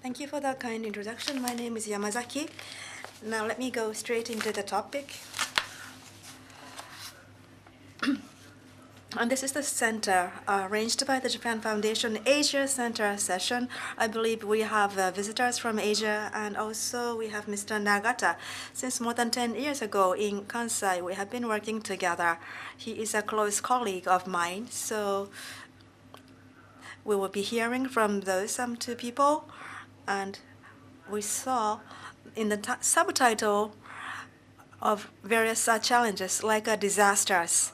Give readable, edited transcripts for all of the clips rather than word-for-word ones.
Thank you for that kind introduction. My name is Yamazaki. Now let me go straight into the topic. And this is the center arranged by the Japan Foundation Asia Center session. I believe we have visitors from Asia, and also we have Mr. Nagata. Since more than 10 years ago in Kansai, we have been working together. He is a close colleague of mine, so we will be hearing from those two people. And we saw in the subtitle of various challenges like disasters.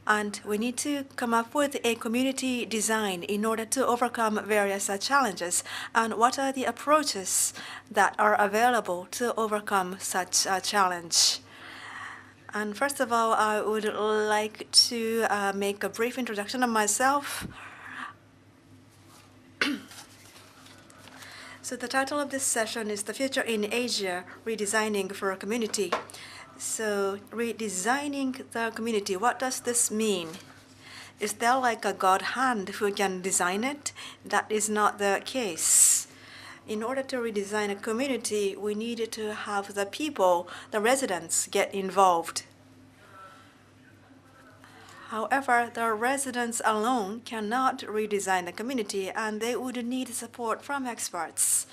And we need to come up with a community design in order to overcome various challenges. And what are the approaches that are available to overcome such a challenge? And first of all, I would like to make a brief introduction of myself. So the title of this session is The Future in Asia, Redesigning for a Community. So redesigning the community, what does this mean? Is there like a God hand who can design it? That is not the case. In order to redesign a community, we need to have the people, the residents, get involved. However, the residents alone cannot redesign the community, and they would need support from experts.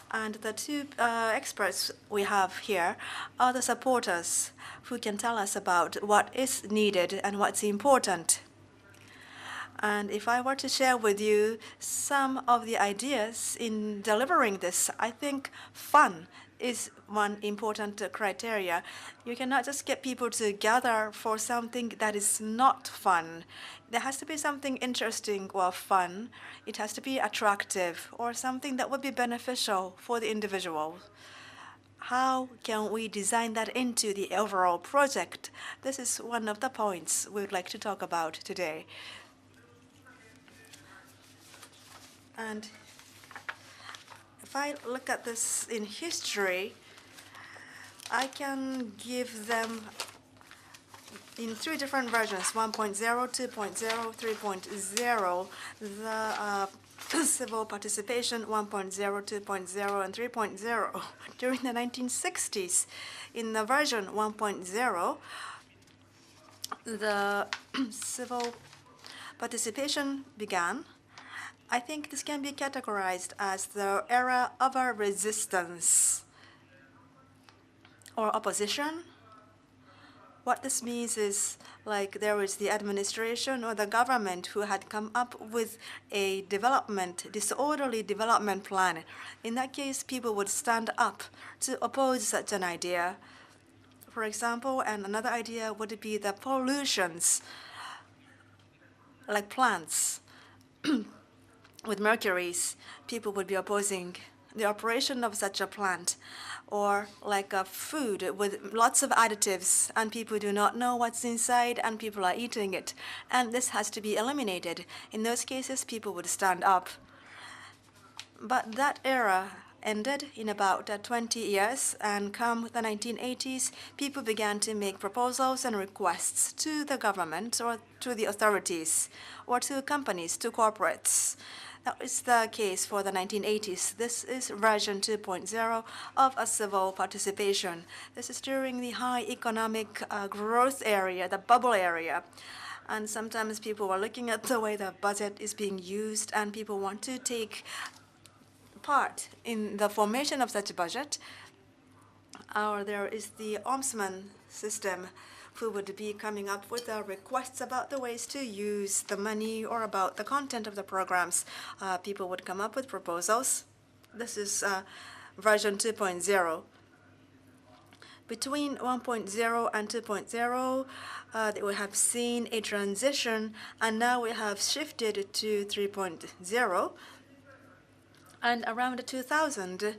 And the two experts we have here are the supporters who can tell us about what is needed and what's important. And if I were to share with you some of the ideas in delivering this, I think fun is one important criteria. You cannot just get people together for something that is not fun. There has to be something interesting or fun. It has to be attractive or something that would be beneficial for the individual. How can we design that into the overall project? This is one of the points we would like to talk about today. And if I look at this in history, I can give them in three different versions, 1.0, 2.0, 3.0, the civil participation 1.0, 2.0, and 3.0 during the 1960s. In the version 1.0, the civil participation began. I think this can be categorized as the era of our resistance or opposition. What this means is like there was the administration or the government who had come up with a disorderly development plan. In that case, people would stand up to oppose such an idea. For example, and another idea would be the pollutions, like plants. With mercuries, people would be opposing the operation of such a plant, or like a food with lots of additives, and people do not know what's inside, and people are eating it, and this has to be eliminated. In those cases, people would stand up. But that era ended in about 20 years, and come the 1980s, people began to make proposals and requests to the government or to the authorities or to companies, to corporates. That is the case for the 1980s. This is version 2.0 of a civil participation. This is during the high economic growth area, the bubble area. And sometimes people are looking at the way the budget is being used, and people want to take part in the formation of such a budget. Or there is the ombudsman system, who would be coming up with requests about the ways to use the money or about the content of the programs. People would come up with proposals. This is version 2.0. Between 1.0 and 2.0, we have seen a transition, and now we have shifted to 3.0. And around 2000,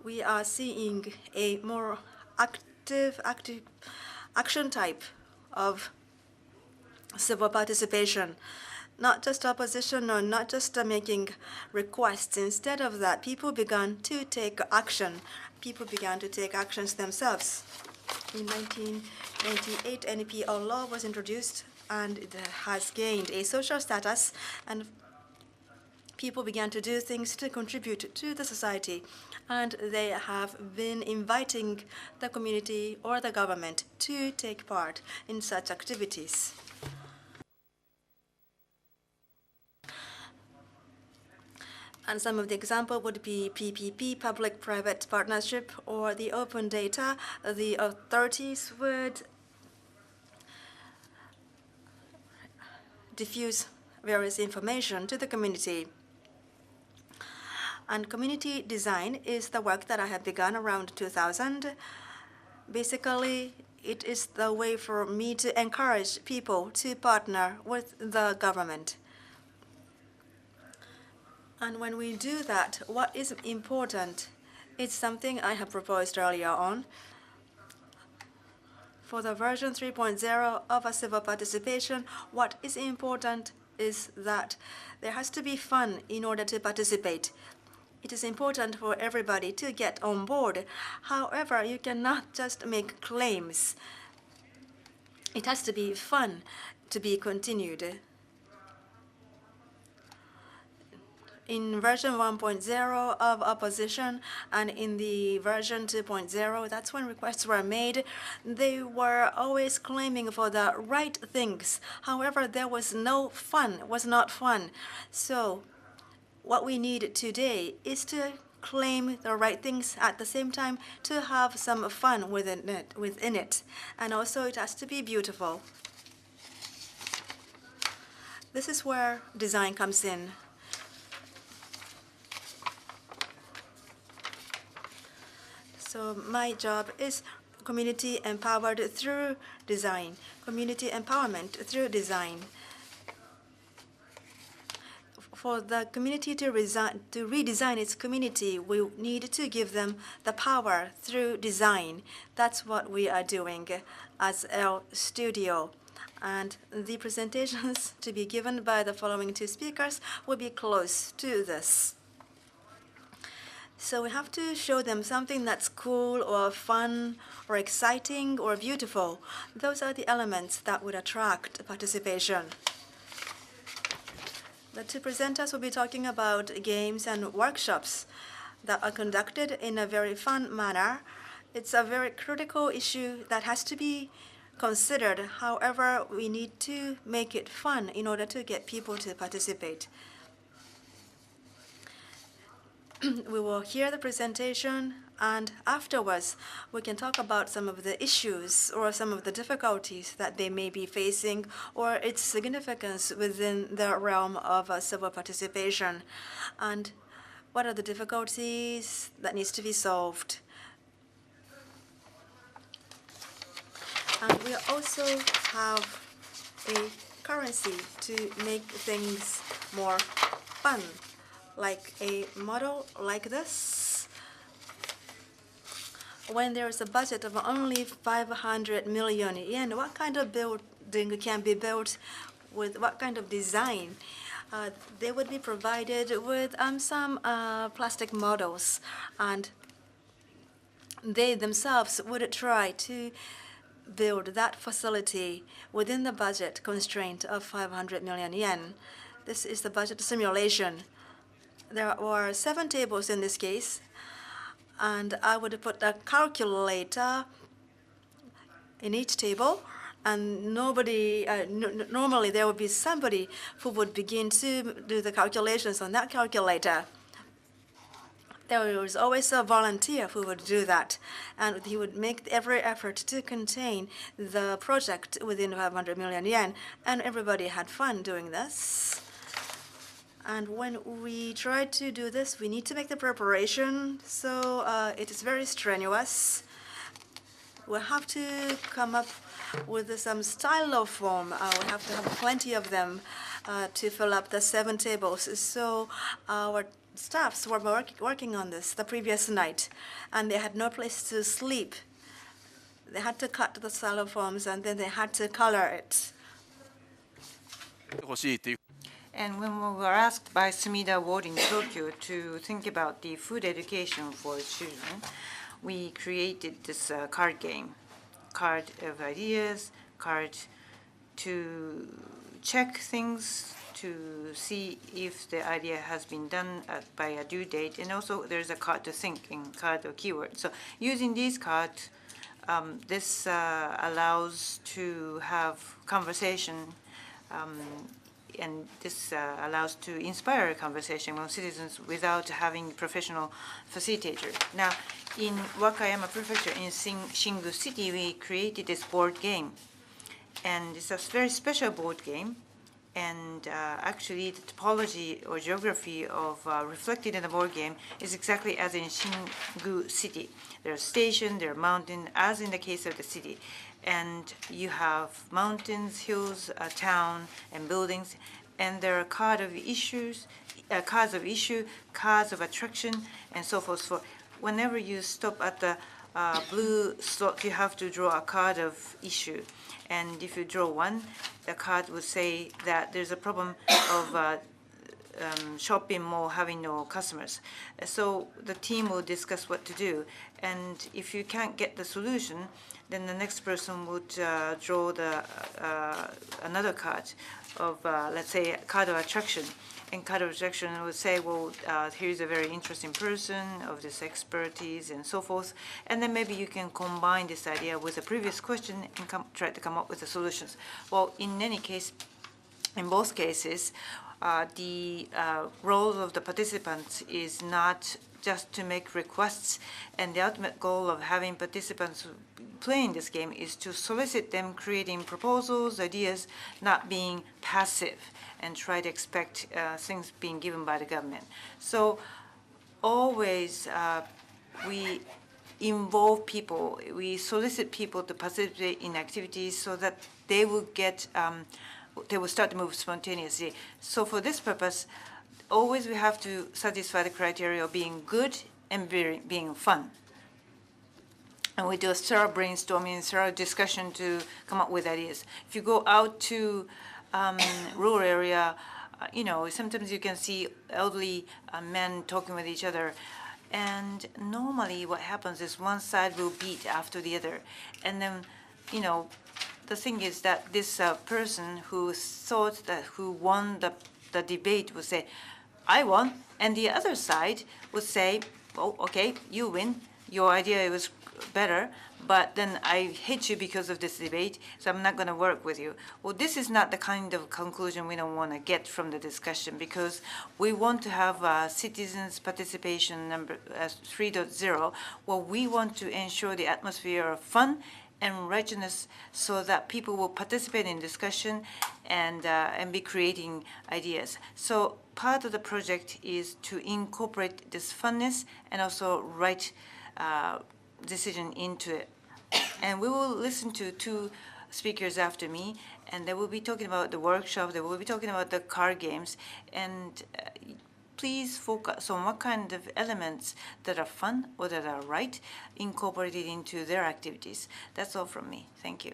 we are seeing a more active action type of civil participation, not just opposition or not just making requests. Instead of that, people began to take action. People began to take actions themselves. In 1998, NPO law was introduced, and it has gained a social status, and people began to do things to contribute to the society, and they have been inviting the community or the government to take part in such activities. And some of the example would be PPP, public-private partnership, or the open data. The authorities would diffuse various information to the community. And community design is the work that I have begun around 2000. Basically, it is the way for me to encourage people to partner with the government. And when we do that, what is important? It's something I have proposed earlier on. For the version 3.0 of a civil participation, what is important is that there has to be fun in order to participate. It is important for everybody to get on board. However, you cannot just make claims. It has to be fun to be continued. In version 1.0 of opposition and in the version 2.0, that's when requests were made. They were always claiming for the right things. However, there was no fun, was not fun. So what we need today is to claim the right things at the same time to have some fun within it. And also it has to be beautiful. This is where design comes in. So my job is community empowered through design, community empowerment through design. For the community to redesign its community, we need to give them the power through design. That's what we are doing as our studio. And the presentations to be given by the following two speakers will be close to this. So we have to show them something that's cool or fun or exciting or beautiful. Those are the elements that would attract participation. The two presenters will be talking about games and workshops that are conducted in a very fun manner. It's a very critical issue that has to be considered. However, we need to make it fun in order to get people to participate. We will hear the presentation, and afterwards we can talk about some of the issues or some of the difficulties that they may be facing or its significance within the realm of civil participation, and what are the difficulties that needs to be solved. And we also have a currency to make things more fun, like a model like this. When there is a budget of only 500 million yen, what kind of building can be built with what kind of design? They would be provided with some plastic models, and they themselves would try to build that facility within the budget constraint of 500 million yen. This is the budget simulation. There were 7 tables in this case, and I would put a calculator in each table, and normally there would be somebody who would begin to do the calculations on that calculator. There was always a volunteer who would do that, and he would make every effort to contain the project within 500 million yen, and everybody had fun doing this. And when we try to do this, we need to make the preparation, so it is very strenuous. We'll have to come up with some styrofoam. We have to have plenty of them to fill up the 7 tables. So our staffs were working on this the previous night, and they had no place to sleep. They had to cut the styrofoams, and then they had to color it. And when we were asked by Sumida Ward in Tokyo to think about the food education for children, we created this card game, card of ideas, card to check things, to see if the idea has been done by a due date, and also there's a card to think in card or keyword. So using these cards, this allows to have conversation, and this allows to inspire a conversation among citizens without having professional facilitator. Now, in Wakayama Prefecture in Shingu City, we created this board game. And it's a very special board game. And actually, the topology or geography of reflected in the board game is exactly as in Shingu City. There are stations, there are mountains, as in the case of the city. And you have mountains, hills, a town, and buildings. And there are cards of issue, cards of attraction, and so forth. So whenever you stop at the blue slot, you have to draw a card of issue. And if you draw one, the card would say that there's a problem of shopping mall having no customers. So the team will discuss what to do. And if you can't get the solution, then the next person would draw the another card of, let's say, a card of attraction. And card of attraction would say, well, here's a very interesting person of this expertise and so forth. And then maybe you can combine this idea with the previous question and try to come up with the solutions. Well, in any case, in both cases, the role of the participants is not just to make requests, and the ultimate goal of having participants playing this game is to solicit them creating proposals, ideas, not being passive and try to expect things being given by the government. So always we involve people, we solicit people to participate in activities so that they will get, they will start to move spontaneously. So for this purpose, always we have to satisfy the criteria of being good and being fun. And we do a thorough brainstorming, thorough discussion to come up with ideas. If you go out to rural area, you know, sometimes you can see elderly men talking with each other. And normally what happens is one side will beat after the other. And then, you know, the thing is that this person who thought that who won the debate would say, I won. And the other side would say, oh, okay, you win. Your idea was better, but then I hate you because of this debate, so I'm not going to work with you. Well, this is not the kind of conclusion we don't want to get from the discussion, because we want to have citizens' participation number 3.0. Well, we want to ensure the atmosphere of fun and righteousness so that people will participate in discussion and be creating ideas. So part of the project is to incorporate this funness and also right decision into it. And we will listen to two speakers after me, and they will be talking about the workshop, they will be talking about the card games, and please focus on what kind of elements that are fun or that are right incorporated into their activities. That's all from me. Thank you.